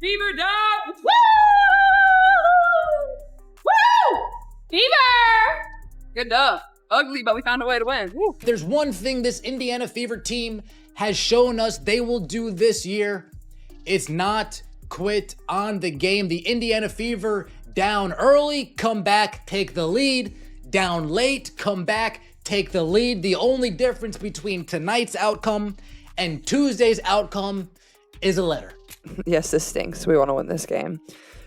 Fever dog! Woo! Woo! Fever! Good dub. Ugly, but we found a way to win. Woo. There's one thing this Indiana Fever team has shown us they will do this year. It's not quit on the game. The Indiana Fever down early, come back, take the lead. Down late, come back, take the lead. The only difference between tonight's outcome and Tuesday's outcome is a letter. Yes, this stinks. We want to win this game.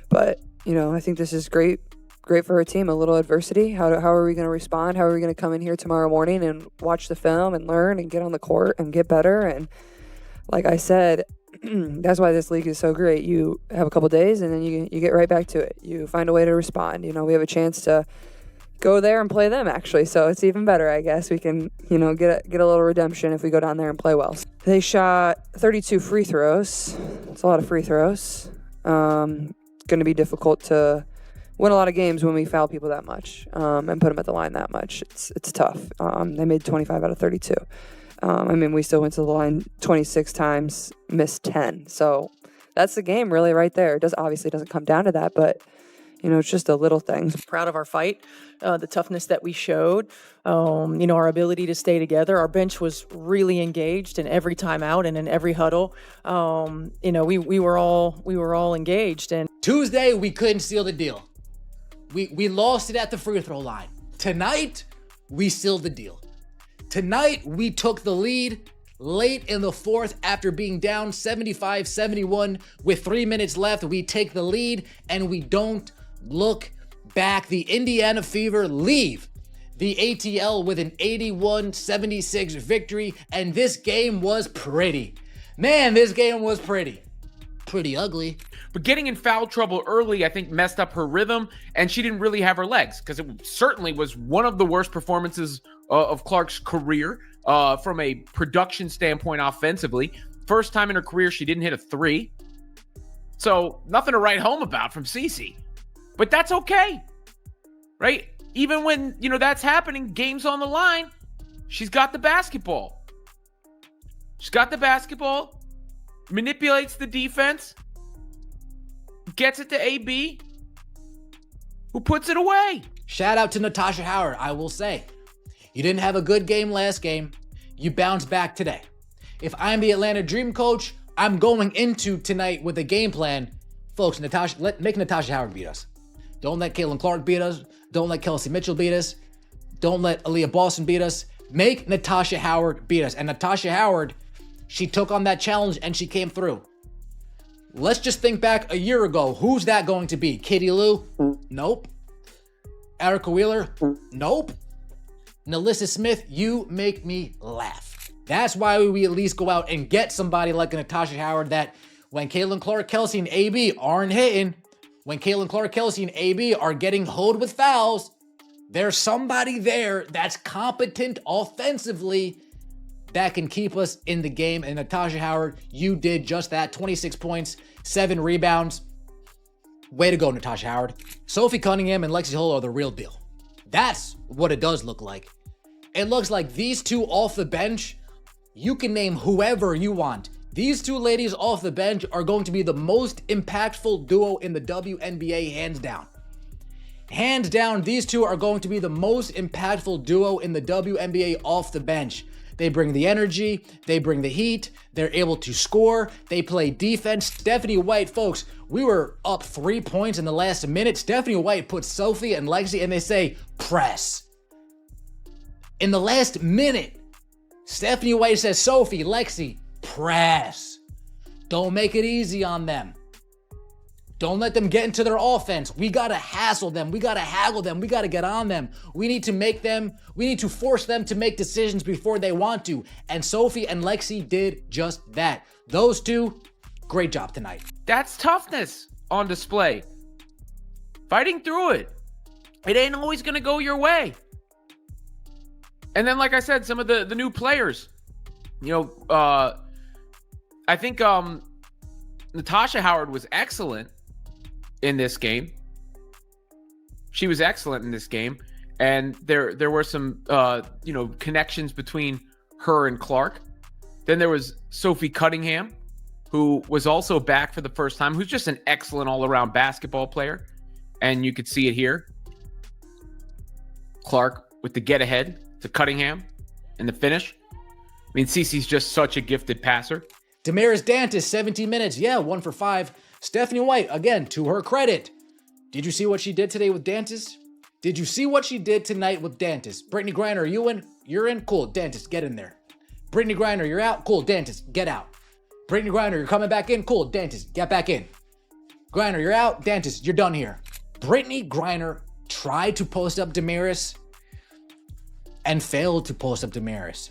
But, I think this is great for our team. A little adversity. How are we going to respond? How are we going to come in here tomorrow morning and watch the film and learn and get on the court and get better? And like I said, that's why this league is so great. You have a couple days and then you get right back to it. You find a way to respond. We have a chance to go there and play them, actually. So it's even better, I guess. We can, get a little redemption if we go down there and play well. They shot 32 free throws. It's a lot of free throws. Going to be difficult to win a lot of games when we foul people that much and put them at the line that much. It's tough. They made 25 out of 32. We still went to the line 26 times, missed 10. So that's the game really right there. It obviously doesn't come down to that, but it's just a little thing. Proud of our fight, the toughness that we showed, our ability to stay together. Our bench was really engaged in every timeout and in every huddle. We were all engaged. And Tuesday, we couldn't seal the deal. We lost it at the free throw line. Tonight, we sealed the deal. Tonight, we took the lead late in the fourth after being down 75-71 with 3 minutes left. We take the lead and we don't look back. The Indiana Fever leave the ATL with an 81-76 victory, and this game was pretty. Man, this game was pretty ugly. But getting in foul trouble early, I think, messed up her rhythm, and she didn't really have her legs, because it certainly was one of the worst performances of Clark's career from a production standpoint offensively. First time in her career she didn't hit a three. So nothing to write home about from Cece. But that's okay, right? Even when, that's happening, game's on the line, she's got the basketball. Manipulates the defense, gets it to AB, who puts it away. Shout out to Natasha Howard, I will say. You didn't have a good game last game. You bounced back today. If I'm the Atlanta Dream coach, I'm going into tonight with a game plan. Folks, make Natasha Howard beat us. Don't let Caitlin Clark beat us. Don't let Kelsey Mitchell beat us. Don't let Aaliyah Boston beat us. Make Natasha Howard beat us. And Natasha Howard, she took on that challenge and she came through. Let's just think back a year ago. Who's that going to be? Katie Lou? Nope. Erica Wheeler? Nope. Nalissa Smith, you make me laugh. That's why we at least go out and get somebody like a Natasha Howard that when Caitlin Clark, Kelsey, and AB aren't hitting, when Caitlin Clark, Kelsey, and AB are getting hoed with fouls, there's somebody there that's competent offensively that can keep us in the game. And Natasha Howard, you did just that. 26 points, 7 rebounds. Way to go, Natasha Howard. Sophie Cunningham and Lexi Hull are the real deal. That's what it does look like. It looks like these two off the bench, you can name whoever you want. These two ladies off the bench are going to be the most impactful duo in the WNBA, hands down. Hands down, these two are going to be the most impactful duo in the WNBA off the bench. They bring the energy, they bring the heat, they're able to score, they play defense. Stephanie White, folks, we were up 3 points in the last minute. Stephanie White puts Sophie and Lexi and they say, press. In the last minute, Stephanie White says, Sophie, Lexi, press. Don't make it easy on them. Don't let them get into their offense. We got to hassle them. We got to haggle them. We got to get on them. We need to force them to make decisions before they want to. And Sophie and Lexi did just that. Those two, great job tonight. That's toughness on display. Fighting through it. It ain't always going to go your way. And then, like I said, some of the new players, I think Natasha Howard was excellent in this game. She was excellent in this game. And there were some, connections between her and Clark. Then there was Sophie Cunningham, who was also back for the first time, who's just an excellent all-around basketball player. And you could see it here. Clark with the get-ahead to Cunningham and the finish. I mean, Cece's just such a gifted passer. Damaris Dantas, 17 minutes. Yeah, 1 for 5. Stephanie White, again, to her credit. Did you see what she did today with Dantas? Did you see what she did tonight with Dantas? Brittney Griner, are you in? You're in? Cool. Dantas, get in there. Brittney Griner, you're out? Cool. Dantas, get out. Brittney Griner, you're coming back in? Cool. Dantas, get back in. Griner, you're out? Dantas, you're done here. Brittney Griner tried to post up Damaris and failed to post up Damaris.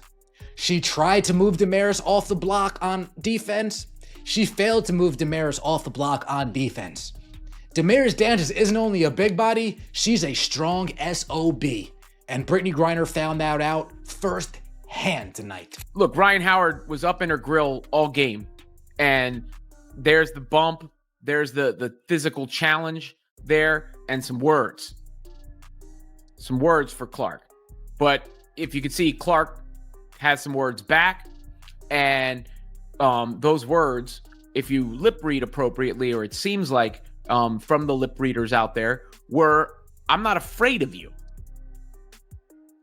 She tried to move Damaris off the block on defense. She failed to move Damaris off the block on defense. Damaris Dantas isn't only a big body, she's a strong SOB. And Brittney Griner found that out firsthand tonight. Look, Ryan Howard was up in her grill all game. And there's the bump, there's the physical challenge there, and some words. Some words for Clark. But if you could see, Clark has some words back. And those words, if you lip read appropriately, or it seems like from the lip readers out there, were, I'm not afraid of you.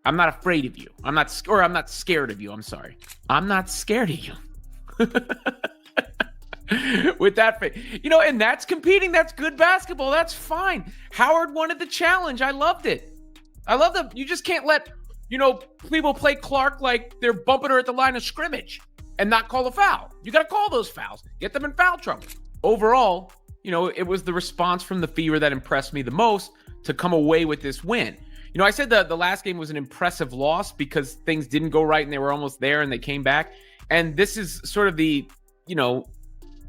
I'm not afraid of you. I'm not scared of you. I'm sorry. I'm not scared of you. With that, and that's competing. That's good basketball. That's fine. Howard wanted the challenge. I loved it. I love that. You just can't let, people play Clark like they're bumping her at the line of scrimmage and not call a foul. You got to call those fouls. Get them in foul trouble. Overall, it was the response from the Fever that impressed me the most to come away with this win. I said the last game was an impressive loss because things didn't go right and they were almost there and they came back. And this is sort of the,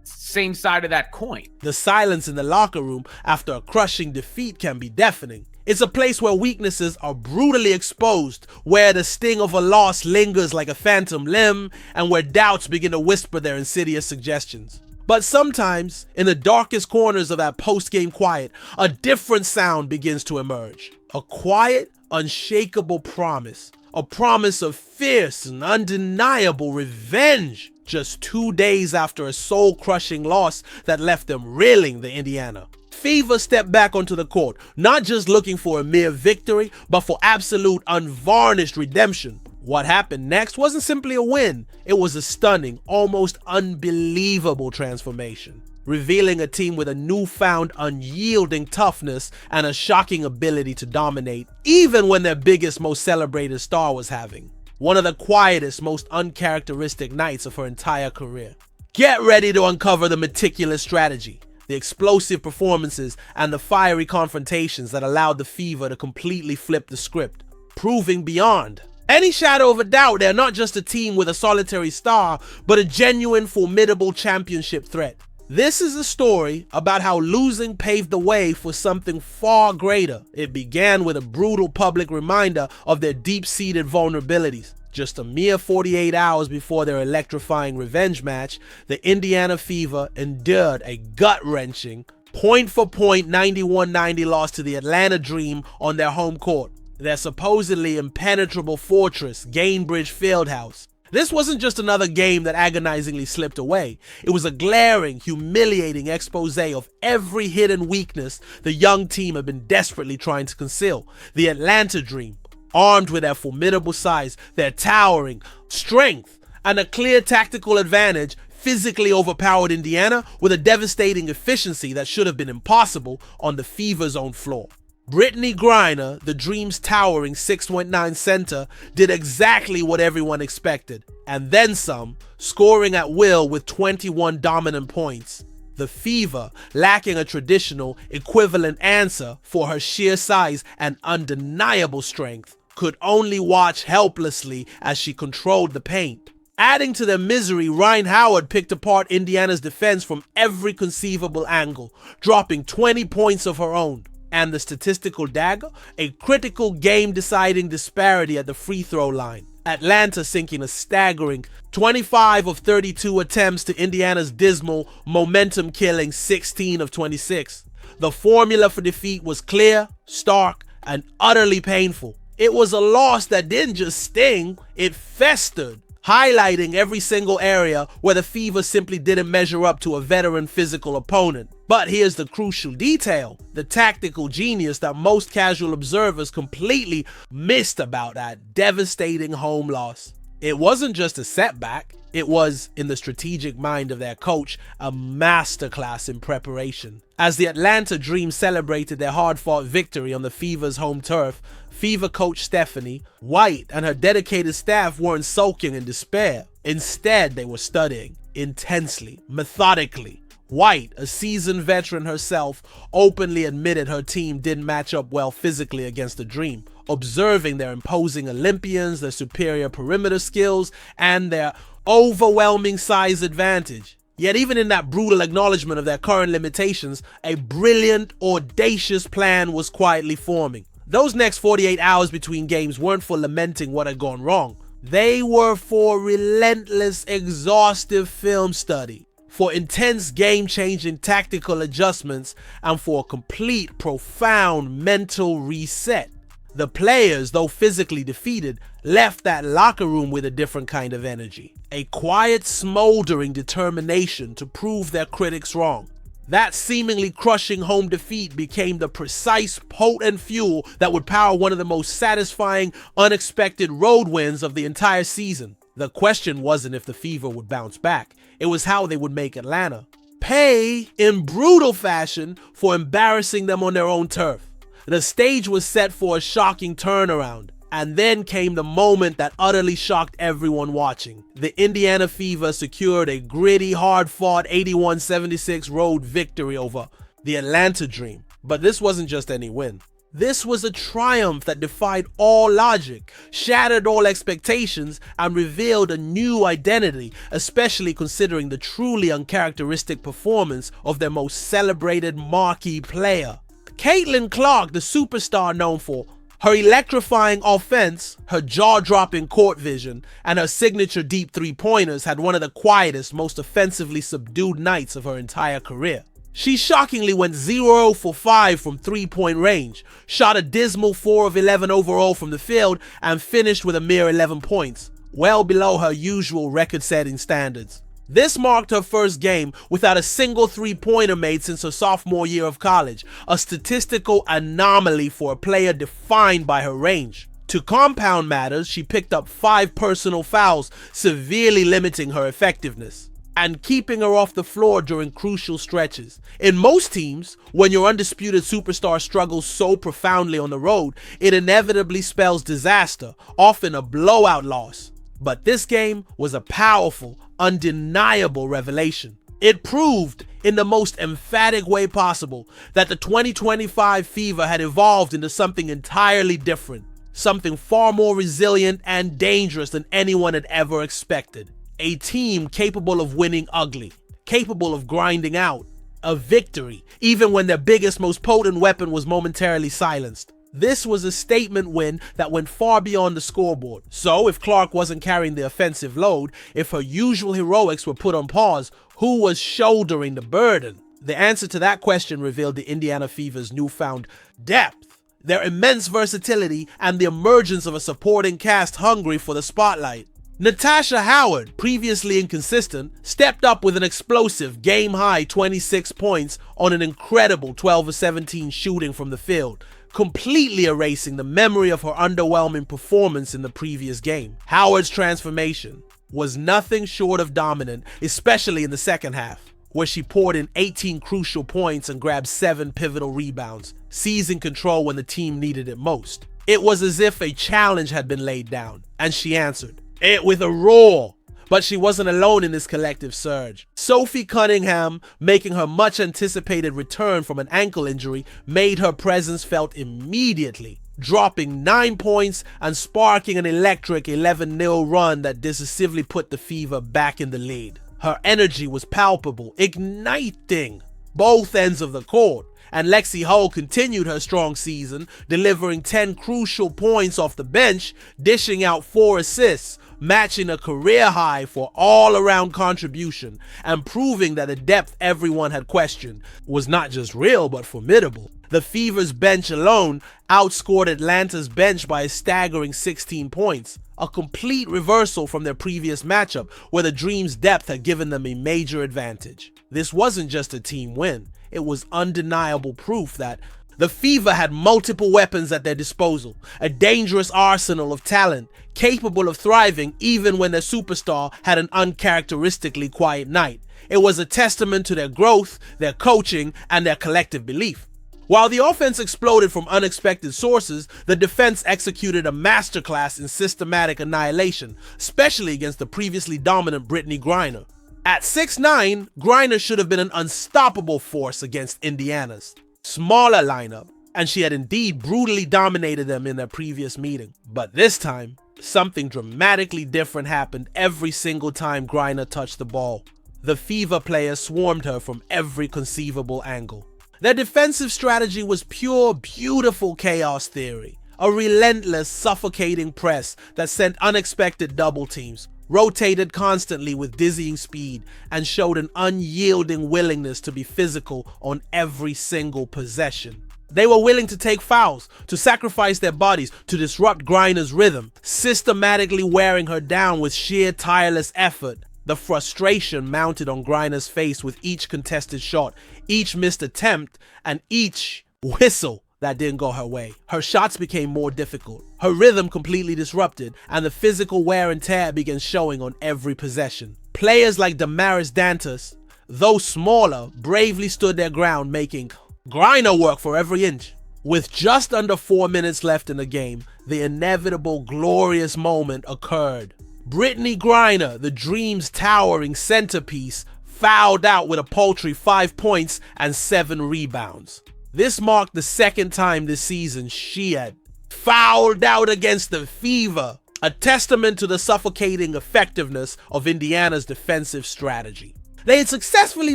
same side of that coin. The silence in the locker room after a crushing defeat can be deafening. It's a place where weaknesses are brutally exposed, where the sting of a loss lingers like a phantom limb, and where doubts begin to whisper their insidious suggestions. But sometimes, in the darkest corners of that post-game quiet, a different sound begins to emerge. A quiet, unshakable promise. A promise of fierce and undeniable revenge. Just 2 days after a soul-crushing loss that left them reeling the Indiana. Fever stepped back onto the court, not just looking for a mere victory, but for absolute unvarnished redemption. What happened next wasn't simply a win, it was a stunning, almost unbelievable transformation, revealing a team with a newfound unyielding toughness and a shocking ability to dominate, even when their biggest, most celebrated star was having one of the quietest, most uncharacteristic nights of her entire career. Get ready to uncover the meticulous strategy, the explosive performances, and the fiery confrontations that allowed the Fever to completely flip the script, proving beyond any shadow of a doubt they're not just a team with a solitary star, but a genuine, formidable championship threat. This is a story about how losing paved the way for something far greater. It began with a brutal public reminder of their deep-seated vulnerabilities. Just a mere 48 hours before their electrifying revenge match, the Indiana Fever endured a gut-wrenching, point-for-point 91-90 loss to the Atlanta Dream on their home court, their supposedly impenetrable fortress, Gainbridge Fieldhouse. This wasn't just another game that agonizingly slipped away. It was a glaring, humiliating expose of every hidden weakness the young team had been desperately trying to conceal. The Atlanta Dream, armed with their formidable size, their towering strength, and a clear tactical advantage, physically overpowered Indiana with a devastating efficiency that should have been impossible on the Fever's own floor. Brittney Griner, the Dream's towering 6'9" center, did exactly what everyone expected, and then some, scoring at will with 21 dominant points. The Fever, lacking a traditional, equivalent answer for her sheer size and undeniable strength, could only watch helplessly as she controlled the paint. Adding to their misery, Ryan Howard picked apart Indiana's defense from every conceivable angle, dropping 20 points of her own. And the statistical dagger, a critical game-deciding disparity at the free throw line. Atlanta sinking a staggering 25 of 32 attempts to Indiana's dismal, momentum-killing 16 of 26. The formula for defeat was clear, stark, and utterly painful. It was a loss that didn't just sting, it festered, highlighting every single area where the Fever simply didn't measure up to a veteran physical opponent. But here's the crucial detail, the tactical genius that most casual observers completely missed about that devastating home loss. It wasn't just a setback, it was, in the strategic mind of their coach, a masterclass in preparation. As the Atlanta Dream celebrated their hard-fought victory on the Fever's home turf, Fever coach Stephanie White and her dedicated staff weren't sulking in despair. Instead, they were studying intensely, methodically. White, a seasoned veteran herself, openly admitted her team didn't match up well physically against the Dream, observing their imposing Olympians, their superior perimeter skills, and their overwhelming size advantage. Yet even in that brutal acknowledgement of their current limitations, a brilliant, audacious plan was quietly forming. Those next 48 hours between games weren't for lamenting what had gone wrong. They were for relentless, exhaustive film study, for intense game-changing tactical adjustments, and for a complete, profound mental reset. The players, though physically defeated, left that locker room with a different kind of energy. A quiet, smoldering determination to prove their critics wrong. That seemingly crushing home defeat became the precise, potent fuel that would power one of the most satisfying, unexpected road wins of the entire season. The question wasn't if the Fever would bounce back, it was how they would make Atlanta pay in brutal fashion for embarrassing them on their own turf. The stage was set for a shocking turnaround, and then came the moment that utterly shocked everyone watching. The Indiana Fever secured a gritty, hard-fought 81-76 road victory over the Atlanta Dream. But this wasn't just any win. This was a triumph that defied all logic, shattered all expectations, and revealed a new identity, especially considering the truly uncharacteristic performance of their most celebrated marquee player. Caitlin Clark, the superstar known for her electrifying offense, her jaw-dropping court vision, and her signature deep three-pointers, had one of the quietest, most offensively subdued nights of her entire career. She shockingly went 0 for 5 from three-point range, shot a dismal 4 of 11 overall from the field, and finished with a mere 11 points, well below her usual record-setting standards. This marked her first game without a single three-pointer made since her sophomore year of college, a statistical anomaly for a player defined by her range. To compound matters, she picked up 5 personal fouls, severely limiting her effectiveness and keeping her off the floor during crucial stretches. In most teams, when your undisputed superstar struggles so profoundly on the road, it inevitably spells disaster, often a blowout loss. But this game was a powerful, undeniable revelation. It proved, in the most emphatic way possible, that the 2025 Fever had evolved into something entirely different, something far more resilient and dangerous than anyone had ever expected. A team capable of winning ugly, capable of grinding out a victory, even when their biggest, most potent weapon was momentarily silenced. This was a statement win that went far beyond the scoreboard. So if Clark wasn't carrying the offensive load, if her usual heroics were put on pause, who was shouldering the burden? The answer to that question revealed the Indiana Fever's newfound depth, their immense versatility, and the emergence of a supporting cast hungry for the spotlight. Natasha Howard, previously inconsistent, stepped up with an explosive game-high 26 points on an incredible 12 of 17 shooting from the field, completely erasing the memory of her underwhelming performance in the previous game. Howard's transformation was nothing short of dominant, especially in the second half, where she poured in 18 crucial points and grabbed 7 pivotal rebounds, seizing control when the team needed it most. It was as if a challenge had been laid down, and she answered it with a roar. But she wasn't alone in this collective surge. Sophie Cunningham, making her much anticipated return from an ankle injury, made her presence felt immediately, dropping 9 points and sparking an electric 11-0 run that decisively put the Fever back in the lead. Her energy was palpable, igniting both ends of the court, and Lexi Hull continued her strong season, delivering 10 crucial points off the bench, dishing out 4 assists, matching a career high for all-around contribution, and proving that the depth everyone had questioned was not just real but formidable. The Fever's bench alone outscored Atlanta's bench by a staggering 16 points, a complete reversal from their previous matchup where the Dream's depth had given them a major advantage. This wasn't just a team win, it was undeniable proof that the Fever had multiple weapons at their disposal, a dangerous arsenal of talent, capable of thriving even when their superstar had an uncharacteristically quiet night. It was a testament to their growth, their coaching, and their collective belief. While the offense exploded from unexpected sources, the defense executed a masterclass in systematic annihilation, especially against the previously dominant Brittney Griner. At 6'9", Griner should have been an unstoppable force against Indiana's smaller lineup, and she had indeed brutally dominated them in their previous meeting. But this time, something dramatically different happened every single time Griner touched the ball. The Fever players swarmed her from every conceivable angle. Their defensive strategy was pure, beautiful chaos theory, a relentless, suffocating press that sent unexpected double teams, rotated constantly with dizzying speed, and showed an unyielding willingness to be physical on every single possession. They were willing to take fouls, to sacrifice their bodies, to disrupt Griner's rhythm, systematically wearing her down with sheer tireless effort. The frustration mounted on Griner's face with each contested shot, each missed attempt, and each whistle that didn't go her way. Her shots became more difficult, her rhythm completely disrupted, and the physical wear and tear began showing on every possession. Players like Damaris Dantas, though smaller, bravely stood their ground, making Griner work for every inch. With just under 4 minutes left in the game, the inevitable glorious moment occurred. Brittney Griner, the Dream's towering centerpiece, fouled out with a paltry 5 points and 7 rebounds. This marked the second time this season she had fouled out against the Fever, a testament to the suffocating effectiveness of Indiana's defensive strategy. They had successfully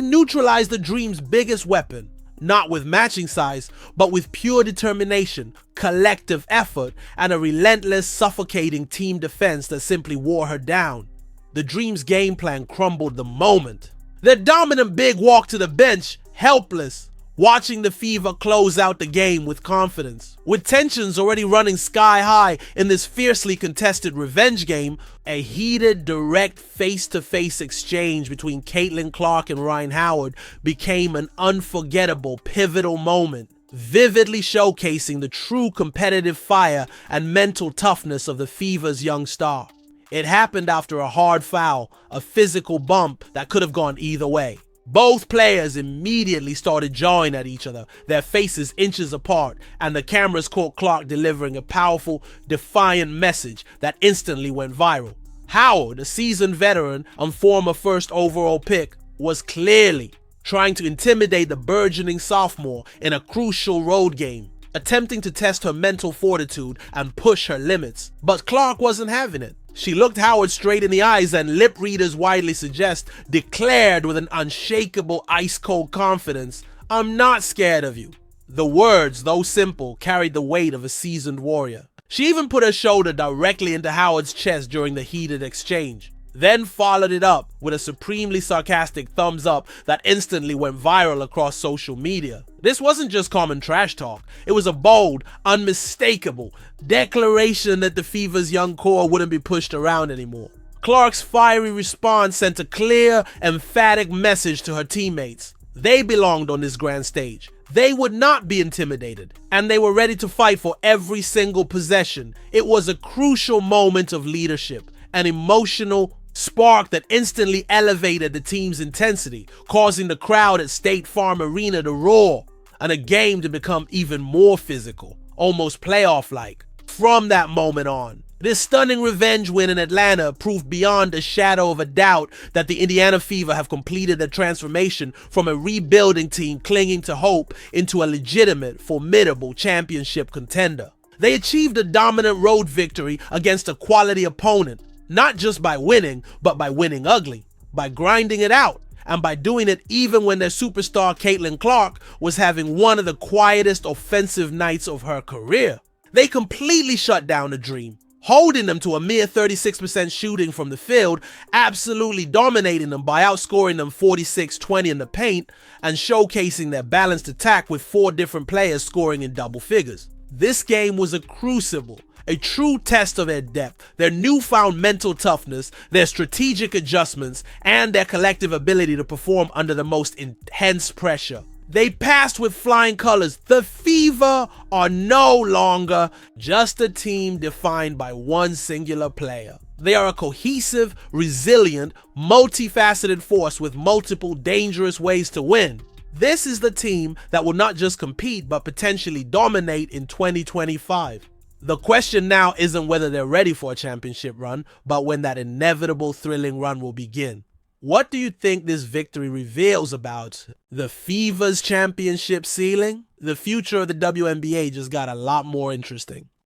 neutralized the Dream's biggest weapon, not with matching size, but with pure determination, collective effort, and a relentless, suffocating team defense that simply wore her down. The Dream's game plan crumbled the moment. Their dominant big walked to the bench, helpless, watching the Fever close out the game with confidence. With tensions already running sky high in this fiercely contested revenge game, a heated, direct face-to-face exchange between Caitlin Clark and Ryan Howard became an unforgettable, pivotal moment, vividly showcasing the true competitive fire and mental toughness of the Fever's young star. It happened after a hard foul, a physical bump that could have gone either way. Both players immediately started jawing at each other, their faces inches apart, and the cameras caught Clark delivering a powerful, defiant message that instantly went viral. Howard, a seasoned veteran and former first overall pick, was clearly trying to intimidate the burgeoning sophomore in a crucial road game, attempting to test her mental fortitude and push her limits. But Clark wasn't having it. She looked Howard straight in the eyes and, lip readers widely suggest, declared with an unshakable ice-cold confidence, "I'm not scared of you." The words, though simple, carried the weight of a seasoned warrior. She even put her shoulder directly into Howard's chest during the heated exchange, then followed it up with a supremely sarcastic thumbs up that instantly went viral across social media. This wasn't just common trash talk, it was a bold, unmistakable declaration that the Fever's young core wouldn't be pushed around anymore. Clark's fiery response sent a clear, emphatic message to her teammates. They belonged on this grand stage. They would not be intimidated, and they were ready to fight for every single possession. It was a crucial moment of leadership, an emotional spark that instantly elevated the team's intensity, causing the crowd at State Farm Arena to roar, and a game to become even more physical, almost playoff-like. From that moment on, this stunning revenge win in Atlanta proved beyond a shadow of a doubt that the Indiana Fever have completed their transformation from a rebuilding team clinging to hope into a legitimate, formidable championship contender. They achieved a dominant road victory against a quality opponent, not just by winning, but by winning ugly, by grinding it out, and by doing it even when their superstar Caitlin Clark was having one of the quietest offensive nights of her career. They completely shut down the Dream, holding them to a mere 36% shooting from the field, absolutely dominating them by outscoring them 46-20 in the paint and showcasing their balanced attack with 4 different players scoring in double figures. This game was a crucible, a true test of their depth, their newfound mental toughness, their strategic adjustments, and their collective ability to perform under the most intense pressure. They passed with flying colors. The Fever are no longer just a team defined by one singular player. They are a cohesive, resilient, multifaceted force with multiple dangerous ways to win. This is the team that will not just compete but potentially dominate in 2025. The question now isn't whether they're ready for a championship run, but when that inevitable thrilling run will begin. What do you think this victory reveals about the Fever's championship ceiling? The future of the WNBA just got a lot more interesting.